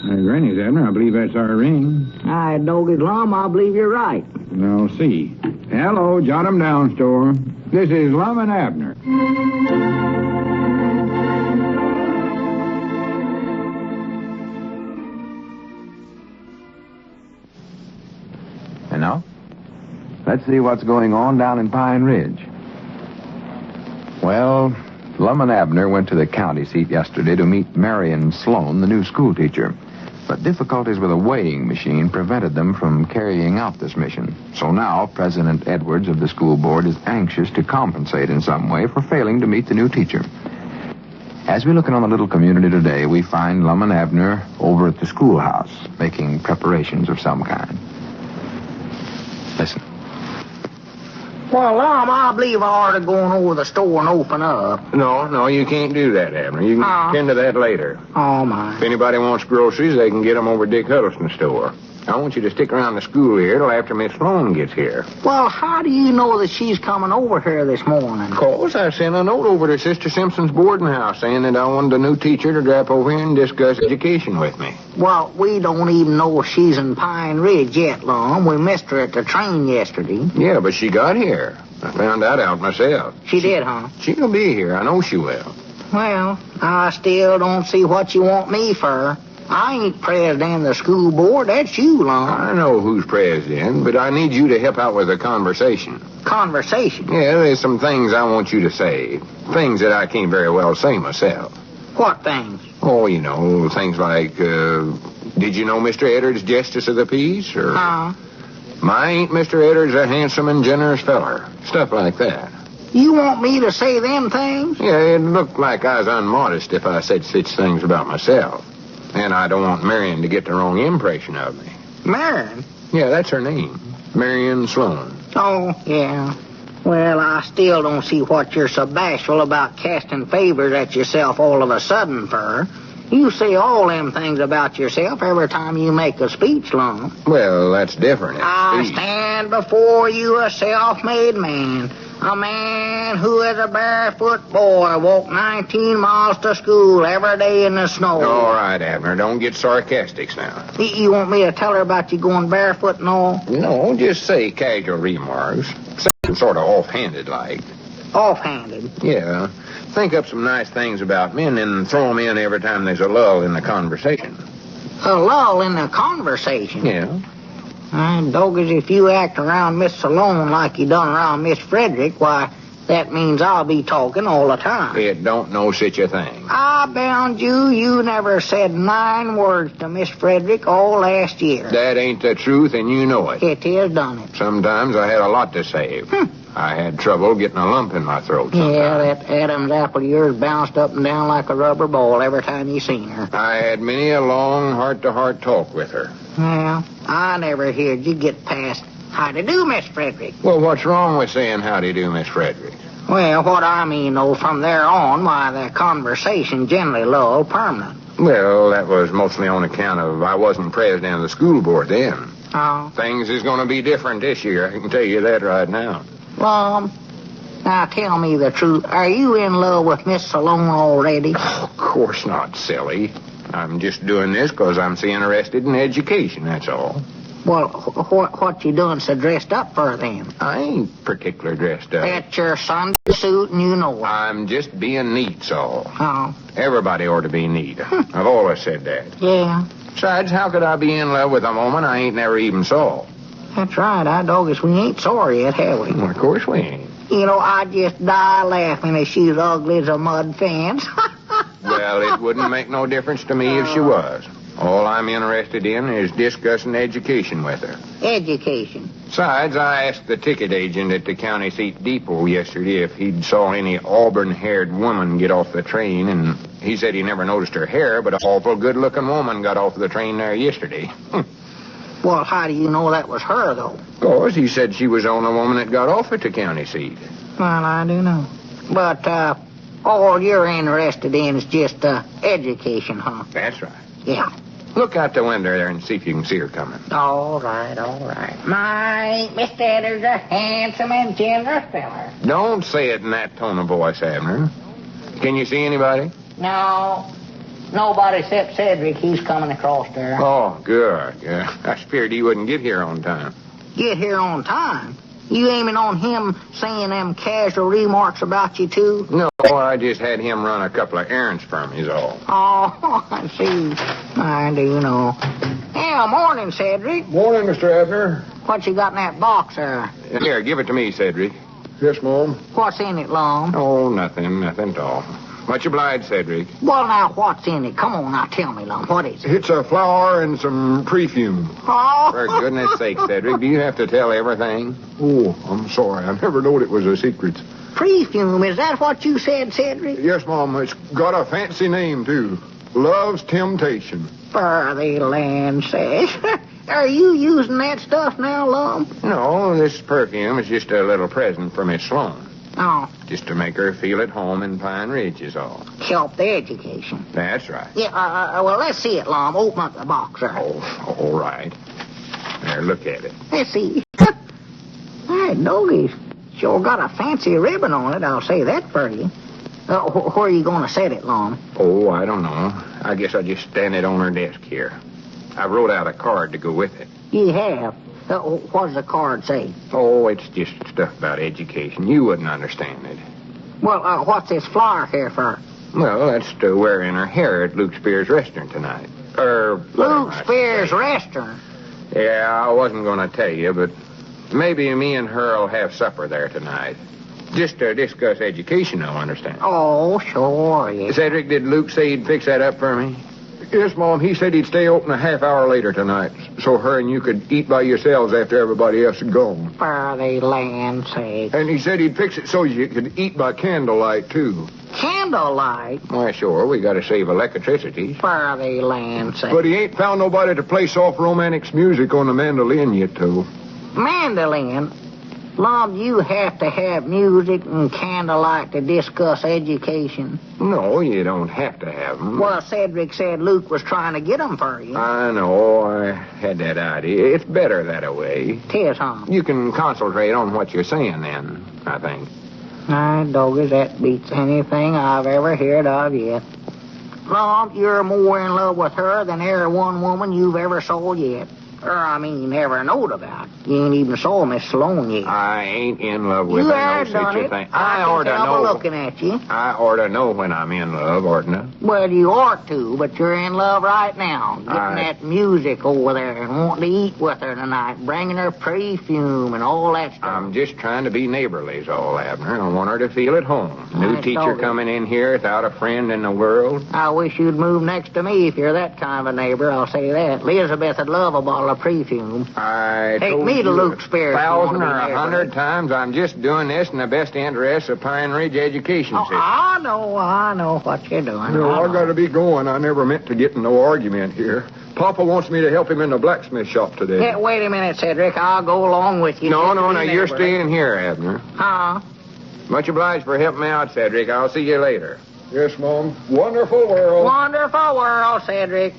Granny's, Abner. I believe that's our ring. I don't get Lum. I believe you're right. Now, see. Hello, jot 'em down, store. This is Lum and Abner. And now, let's see what's going on down in Pine Ridge. Well, Lum and Abner went to the county seat yesterday to meet Marion Sloane, the new school teacher. But difficulties with a weighing machine prevented them from carrying out this mission. So now, President Edwards of the school board is anxious to compensate in some way for failing to meet the new teacher. As we look in on the little community today, we find Lum and Abner over at the schoolhouse, making preparations of some kind. Listen. Well, Lum, I believe I ought to go on over to the store and open up. No, you can't do that, Abner. You can attend to that later. Oh, my. If anybody wants groceries, they can get them over Dick Huddleston's store. I want you to stick around the school here till after Miss Sloane gets here. Well, how do you know that she's coming over here this morning? Of course, I sent a note over to Sister Simpson's boarding house saying that I wanted the new teacher to drop over here and discuss education with me. Well, we don't even know if she's in Pine Ridge yet, Lum. We missed her at the train yesterday. Yeah, but she got here. I found that out myself. She did, huh? She'll be here. I know she will. Well, I still don't see what you want me for. I ain't president of the school board. That's you, Lum. I know who's president, but I need you to help out with the conversation. Conversation? Yeah, there's some things I want you to say. Things that I can't very well say myself. What things? Oh, you know, things like, did you know Mr. Edwards, Justice of the Peace? Or, my ain't Mr. Edwards a handsome and generous feller? Stuff like that. You want me to say them things? Yeah, it'd look like I was unmodest if I said such things about myself. And I don't want Marion to get the wrong impression of me. Marion? Yeah, that's her name. Marion Sloane. Oh, yeah. Well, I still don't see what you're so bashful about casting favors at yourself all of a sudden for. You say all them things about yourself every time you make a speech, Lum. Well, that's different. I stand before you a self-made man. A man who is a barefoot boy, walked 19 miles to school every day in the snow. All right, Abner, don't get sarcastic now. You want me to tell her about you going barefoot and all? No, just say casual remarks. Something sort of offhanded like. Offhanded? Yeah. Think up some nice things about me and then throw them in every time there's a lull in the conversation. A lull in the conversation? Yeah. Doggers, if you act around Miss Sloane like you done around Miss Frederick, why, that means I'll be talking all the time. It don't know such a thing. I bound you never said 9 words to Miss Frederick all last year. That ain't the truth, and you know it. It is, done it. Sometimes I had a lot to say. I had trouble getting a lump in my throat sometimes. Yeah, that Adam's apple of yours bounced up and down like a rubber ball every time you seen her. I had many a long heart-to-heart talk with her. Well, I never heard you get past, how to do, Miss Frederick. Well, what's wrong with saying how do you do, Miss Frederick? Well, what I mean, though, from there on, why, the conversation generally lulled permanent. Well, that was mostly on account of I wasn't president of the school board then. Oh. Things is going to be different this year, I can tell you that right now. Lum, now tell me the truth. Are you in love with Miss Sloane already? Oh, of course not, silly. I'm just doing this because I'm so interested in education, that's all. Well, what you doing so dressed up for then? I ain't particular dressed up. That's your Sunday suit and you know it. I'm just being neat, so. Oh. Everybody ought to be neat. I've always said that. Yeah. Besides, how could I be in love with a woman I ain't never even saw? That's right. I doggos, we ain't sorry yet, have we? Well, of course we ain't. You know, I'd just die laughing if she's ugly as a mud fence. Well, it wouldn't make no difference to me if she was. All I'm interested in is discussing education with her. Education? Besides, I asked the ticket agent at the county seat depot yesterday if he'd saw any auburn-haired woman get off the train, and he said he never noticed her hair, but an awful good-looking woman got off the train there yesterday. Well, how do you know that was her, though? Of course, he said she was the only woman that got off at the county seat. Well, I do know. But, all you're interested in is just, education, huh? That's right. Yeah. Look out the window there and see if you can see her coming. All right. My, Mr. Edwards, a handsome and generous feller. Don't say it in that tone of voice, Abner. Can you see anybody? No. Nobody except Cedric. He's coming across there. Oh, good. Yeah. I feared he wouldn't get here on time. Get here on time? You aiming on him saying them casual remarks about you, too? No, I just had him run a couple of errands for me, is all. Oh, I see. I do know. Yeah, morning, Cedric. Morning, Mr. Abner. What you got in that box there? Here, give it to me, Cedric. Yes, Mom. What's in it, Lum? Oh, nothing at all. Much obliged, Cedric. Well, now, what's in it? Come on, now, tell me, Lum. What is it? It's a flour and some perfume. Oh. For goodness sake, Cedric, do you have to tell everything? Oh, I'm sorry. I never knowed it was a secret. Perfume, is that what you said, Cedric? Yes, Mom. It's got a fancy name, too. Love's Temptation. For the land's sake. Are you using that stuff now, Lum? No, this perfume is just a little present for Miss Sloane. Oh. Just to make her feel at home in Pine Ridge is all. Help the education. That's right. Yeah, well, let's see it, Lum. Open up the box there. Oh, all right. There, look at it. Let's see. Hey, doggies. Sure got a fancy ribbon on it, I'll say that for you. Where are you going to set it, Lum? Oh, I don't know. I guess I'll just stand it on her desk here. I wrote out a card to go with it. You have? What does the card say? Oh, it's just stuff about education. You wouldn't understand it. Well, what's this flower here for? Well, that's to wear in her hair at Luke Spear's restaurant tonight. Luke Spear's restaurant? Yeah, I wasn't going to tell you, but maybe me and her'll have supper there tonight. Just to discuss education, I'll understand. Oh, sure, yeah. Cedric, did Luke say he'd fix that up for me? Yes, Mom. He said he'd stay open a half hour later tonight, so her and you could eat by yourselves after everybody else had gone. For the land's sake. And he said he'd fix it so you could eat by candlelight, too. Candlelight? Why, sure. We got to save electricity. For the land's sake. But he ain't found nobody to play soft romantic music on the mandolin yet, though. Mandolin? Lum, you have to have music and candlelight to discuss education. No, you don't have to have them. Well, Cedric said Luke was trying to get them for you. I know. I had that idea. It's better that way. Tis, huh? You can concentrate on what you're saying then, I think. Doggies, that beats anything I've ever heard of yet. Lum, you're more in love with her than every one woman you've ever saw yet. Never knowed about. You ain't even saw Miss Sloane yet. I ain't in love with her. You have done it. I ought to know. Looking at you. I ought to know when I'm in love, oughtn't I? Well, you ought to, but you're in love right now. Getting that music over there and wanting to eat with her tonight, bringing her perfume and all that stuff. I'm just trying to be neighborly's all, Abner. I want her to feel at home. New teacher coming in here without a friend in the world. I wish you'd move next to me if you're that kind of a neighbor, I'll say that. Elizabeth would love a bottle of perfume. Take me to Luke Spear. 1,000 or 100 times. I'm just doing this in the best interest of Pine Ridge education system. I know what you're doing. No, I got to be going. I never meant to get in no argument here. Papa wants me to help him in the blacksmith shop today. Yeah, wait a minute, Cedric. I'll go along with you. No, you're staying here, Abner. Huh? Much obliged for helping me out, Cedric. I'll see you later. Yes, Mom. Wonderful world. Wonderful world, Cedric.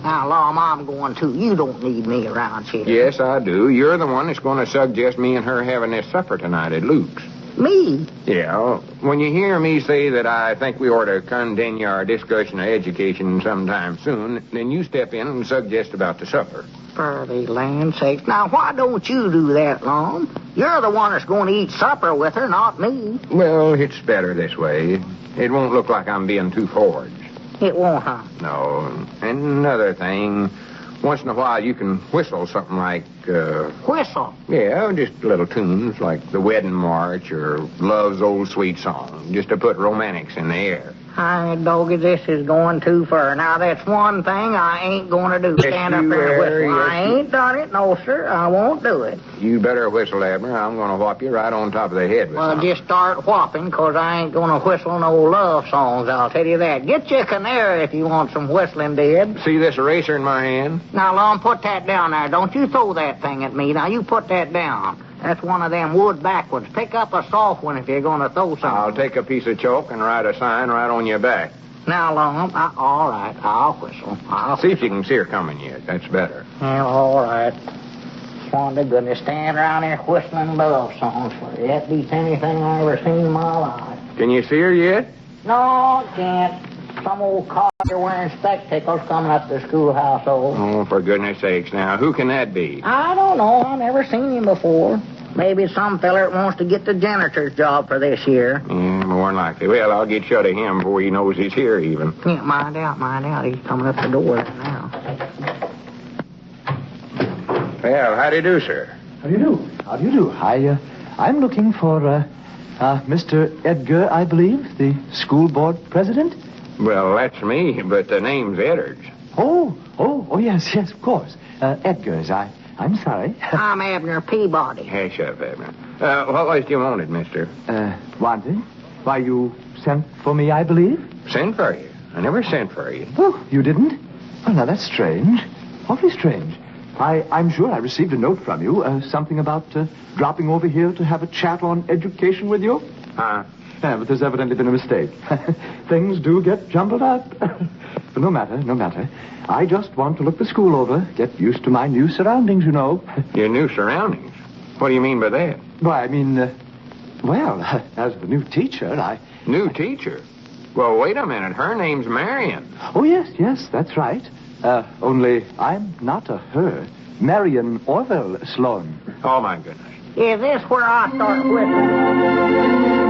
Now, Lum, I'm going too. You don't need me around here. Yes, I do. You're the one that's going to suggest me and her having this supper tonight at Luke's. Me? Yeah. When you hear me say that I think we ought to continue our discussion of education sometime soon, then you step in and suggest about the supper. For the land's sake. Now, why don't you do that, Lum? You're the one that's going to eat supper with her, not me. Well, it's better this way. It won't look like I'm being too forward. It won't, huh? No. And another thing, once in a while you can whistle something like, Whistle? Yeah, just little tunes like the Wedding March or Love's Old Sweet Song, just to put romantics in the air. Hi, doggy, this is going too far. Now, that's one thing I ain't going to do. Stand up there and whistle. I ain't done it. No, sir, I won't do it. You better whistle, Abner. I'm going to whop you right on top of the head with something. Just start whopping, because I ain't going to whistle no love songs, I'll tell you that. Get you a canary if you want some whistling, Dad. See this eraser in my hand? Now, Lum, put that down there. Don't you throw that thing at me. Now, you put that down. That's one of them wood backwards. Pick up a soft one if you're going to throw something. I'll take a piece of chalk and write a sign right on your back. Now, Lum, all right, I'll whistle. See if you can see her coming yet. That's better. Well, all right. Swan to goodness, stand around here whistling love songs for you. That beats anything I ever seen in my life. Can you see her yet? No, I can't. some old codger wearing spectacles coming up the schoolhouse, old. Oh, for goodness sakes now. Who can that be? I don't know. I never seen him before. Maybe some feller that wants to get the janitor's job for this year. Yeah, more than likely. Well, I'll get shut of him before he knows he's here, even. Yeah, mind out. He's coming up the door now. Well, how do you do, sir? How do you do? I'm looking for, Mr. Edgar, I believe, the school board president. Well, that's me, but the name's Edwards. Oh, yes, of course. Edgar's, I'm sorry. I'm Abner Peabody. Hey, shut up, Abner. What was you wanted, mister? Wanted? Why, you sent for me, I believe? Sent for you? I never sent for you. Oh, you didn't? Well, now, that's strange. Awfully strange. I'm sure I received a note from you, something about dropping over here to have a chat on education with you. Huh? Yeah, but there's evidently been a mistake. Things do get jumbled up. But no matter. I just want to look the school over, get used to my new surroundings, you know. Your new surroundings? What do you mean by that? Why, I mean, as the new teacher, New teacher? Well, wait a minute. Her name's Marion. Oh, yes, that's right. Only I'm not a her. Marion Orville Sloane. Oh, my goodness. Is this where I start whipping?